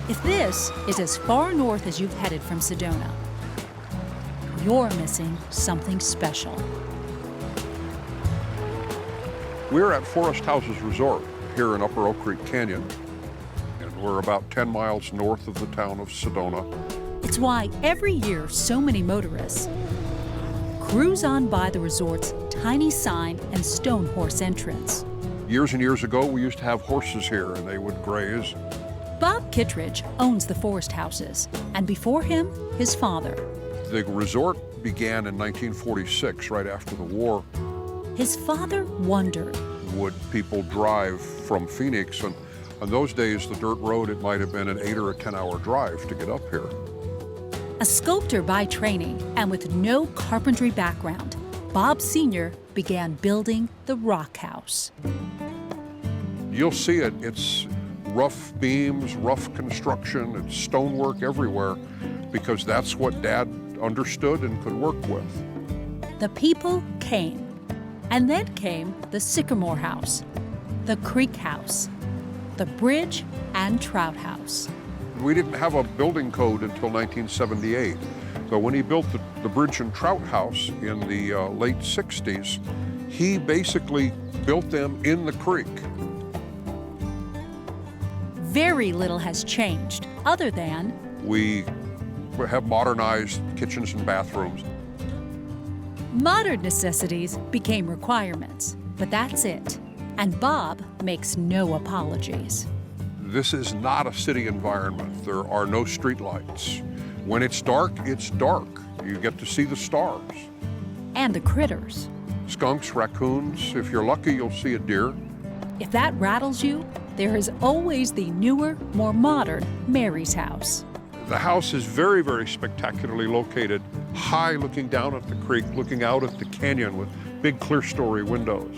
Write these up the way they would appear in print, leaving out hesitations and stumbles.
If this is as far north as you've headed from Sedona, you're missing something special. We're at Forest Houses Resort here in Upper Oak Creek Canyon, and we're about 10 miles north of the town of Sedona. It's why every year so many motorists cruise on by the resort's tiny sign and stone horse entrance. Years and years ago, we used to have horses here, and they would graze. Bob Kittredge owns the Forest Houses, and before him, his father. The resort began in 1946, right after the war. His father wondered, Would people drive from Phoenix? And on those days, the dirt road, it might have been an 8 or a 10-hour drive to get up here. a sculptor by training and with no carpentry background, Bob Sr. began building the Rock House. You'll see it. It's rough beams, rough construction, it's stonework everywhere, because that's what Dad understood and could work with. The people came, and then came the Sycamore House, the Creek House, the Bridge and Trout House. We didn't have a building code until 1978. So when he built the Bridge and Trout House in the late 60s, he basically built them in the creek. Very little has changed, other than We have modernized kitchens and bathrooms. modern necessities became requirements, but that's it. And Bob makes no apologies. This is not a city environment. There are no streetlights. When it's dark, it's dark. You get to see the stars. And the critters. Skunks, raccoons. If you're lucky, you'll see a deer. If that rattles you, there is always the newer, more modern Mary's house. The house is very, very spectacularly located, high looking down at the creek, looking out at the canyon with big clear-story windows.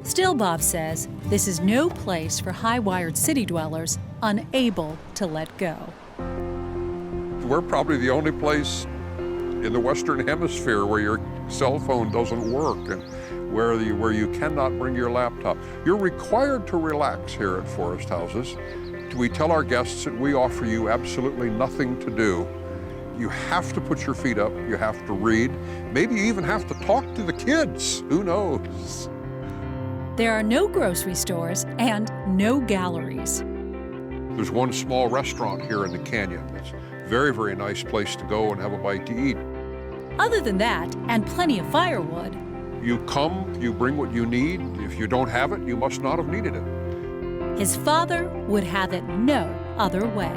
Still, Bob says, this is no place for high-wired city dwellers unable to let go. We're probably the only place in the Western Hemisphere where your cell phone doesn't work and where you cannot bring your laptop. You're required to relax here at Forest Houses. We tell our guests that we offer you absolutely nothing to do. You have to put your feet up, you have to read, maybe you even have to talk to the kids, who knows? There are no grocery stores and no galleries. There's one small restaurant here in the canyon. It's a very, very nice place to go and have a bite to eat. Other than that, and plenty of firewood, You come, you bring what you need. If you don't have it, you must not have needed it. his father would have it no other way.